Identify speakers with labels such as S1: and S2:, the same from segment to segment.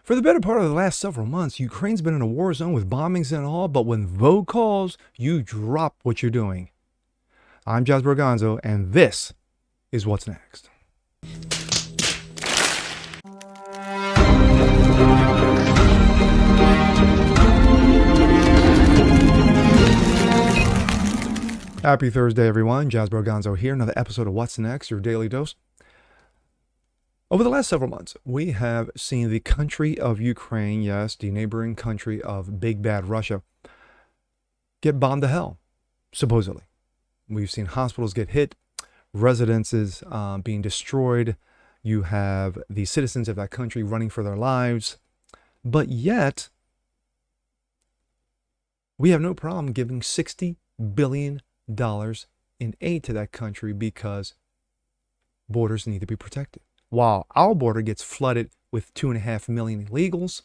S1: For the better part of the last several months, Ukraine's been in a war zone with bombings and all, but when Vogue calls, you drop what you're doing. I'm Jasper Gonzo, and this is What's Next. Happy Thursday, everyone. Jasper Gonzo here. Another episode of What's Next, your daily dose. Over the last several months, we have seen the country of Ukraine, yes, the neighboring country of big bad Russia, get bombed to hell, supposedly. We've seen hospitals get hit, residences being destroyed. You have the citizens of that country running for their lives. But yet, we have no problem giving $60 billion in aid to that country because borders need to be protected. While our border gets flooded with 2.5 million illegals,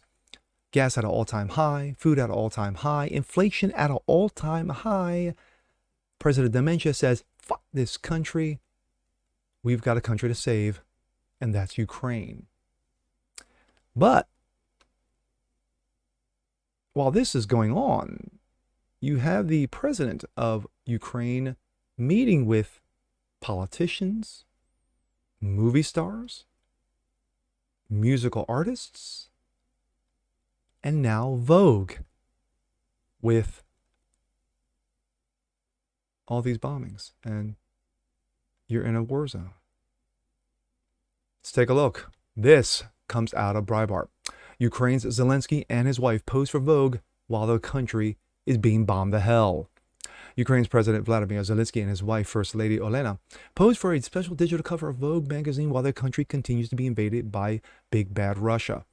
S1: gas at an all-time high, food at an all-time high, inflation at an all-time high, President Dementia says, fuck this country. We've got a country to save, and that's Ukraine. But while this is going on, you have the president of Ukraine meeting with politicians, movie stars, musical artists, and now Vogue with all these bombings, and you're in a war zone. Let's take a look. This comes out of Breitbart. Ukraine's Zelensky and his wife pose for Vogue while the country is being bombed to hell. Ukraine's President Vladimir Zelensky and his wife, First Lady Olena, posed for a special digital cover of Vogue magazine while their country continues to be invaded by big bad Russia.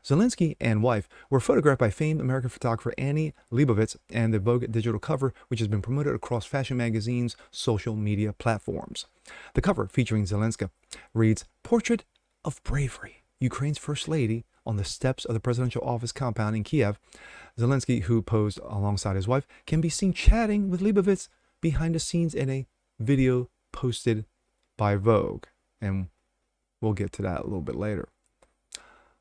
S1: Zelensky and wife were photographed by famed American photographer Annie Leibovitz and the Vogue digital cover, which has been promoted across fashion magazines' social media platforms. The cover, featuring Zelensky, reads, "Portrait of Bravery, Ukraine's First Lady on the steps of the presidential office compound in Kiev." Zelensky, who posed alongside his wife, can be seen chatting with Leibovitz behind the scenes in a video posted by Vogue. And we'll get to that a little bit later.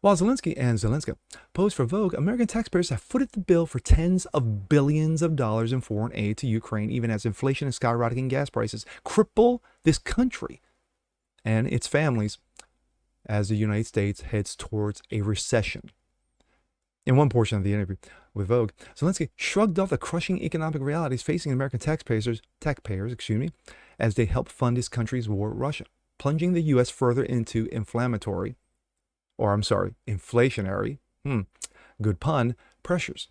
S1: While Zelensky and Zelensky posed for Vogue, American taxpayers have footed the bill for tens of billions of dollars in foreign aid to Ukraine, even as inflation and skyrocketing gas prices cripple this country and its families as the United States heads towards a recession. In one portion of the interview with Vogue, Zelensky shrugged off the crushing economic realities facing American taxpayers, as they help fund his country's war with Russia, plunging the U.S. further into inflationary, good pun, pressures.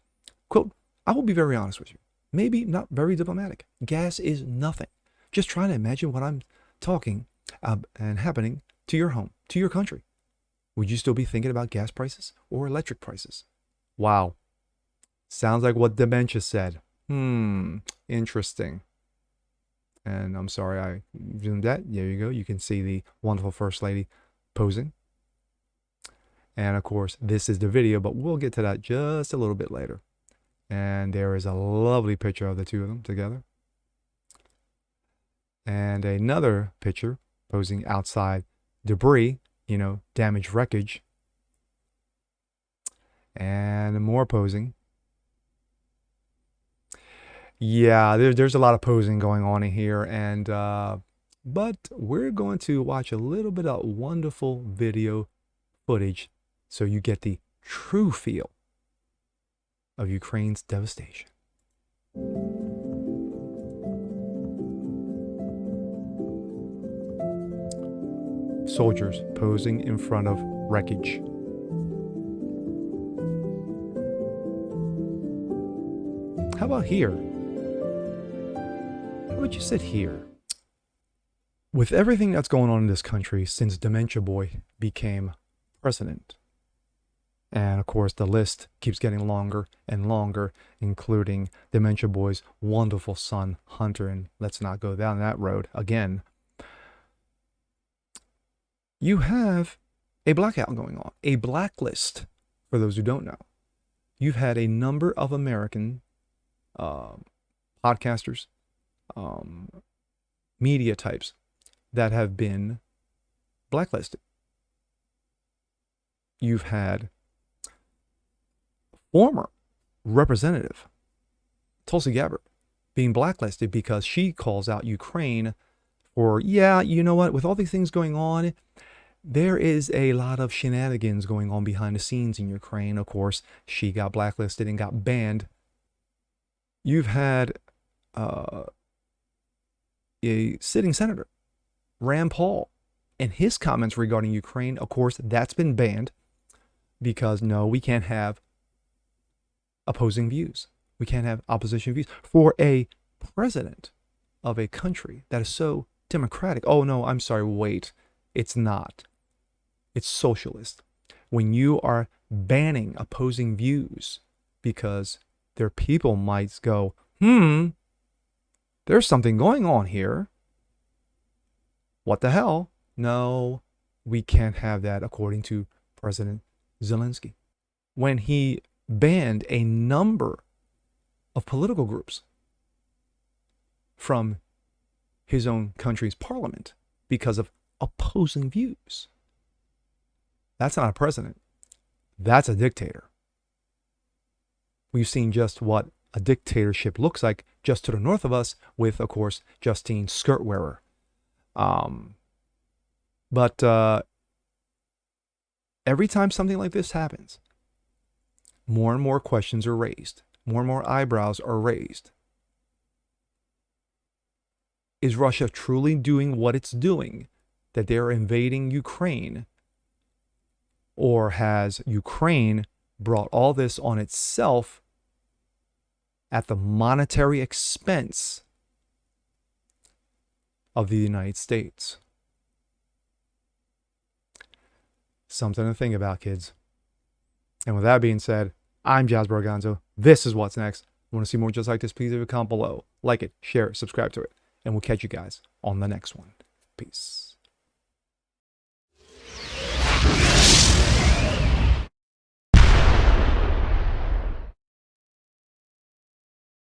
S1: Quote, "I will be very honest with you, maybe not very diplomatic. Gas is nothing. Just trying to imagine what I'm talking and happening to your home, to your country. Would you still be thinking about gas prices or electric prices?" Wow. Sounds like what Dementia said. Interesting. And I'm sorry I zoomed that. There you go. You can see the wonderful First Lady posing. And of course, this is the video, but we'll get to that just a little bit later. And there is a lovely picture of the two of them together. And another picture posing outside debris, damaged wreckage. And more posing. Yeah, there's a lot of posing going on in here, and but we're going to watch a little bit of wonderful video footage so you get the true feel of Ukraine's devastation. Soldiers posing in front of wreckage. How about here? How about you sit here? With everything that's going on in this country since Dementia Boy became president, and of course the list keeps getting longer and longer, including Dementia Boy's wonderful son, Hunter, and let's not go down that road again. You have a blackout going on, a blacklist, for those who don't know. You've had a number of American podcasters, media types that have been blacklisted. You've had former representative Tulsi Gabbard being blacklisted because she calls out Ukraine for, yeah, you know what, with all these things going on, there is a lot of shenanigans going on behind the scenes in Ukraine. Of course, she got blacklisted and got banned. You've had a sitting senator, Rand Paul, and his comments regarding Ukraine. Of course, that's been banned because no, we can't have opposing views. We can't have opposition views for a president of a country that is so democratic. Oh no, I'm sorry, wait. It's not. It's socialist. When you are banning opposing views because their people might go, there's something going on here. What the hell? No, we can't have that, according to President Zelensky. When he banned a number of political groups from his own country's parliament because of opposing views. That's not a president. That's a dictator. We've seen just what a dictatorship looks like just to the north of us with, of course, Justine Skirtwearer. But every time something like this happens, more and more questions are raised. More and more eyebrows are raised. Is Russia truly doing what it's doing, that they're invading Ukraine? Or has Ukraine brought all this on itself at the monetary expense of the United States? Something to think about, kids. And with that being said, I'm Jazz Barganzo. This is What's Next. Want to see more just like this? Please leave a comment below. Like it, share it, subscribe to it. And we'll catch you guys on the next one. Peace.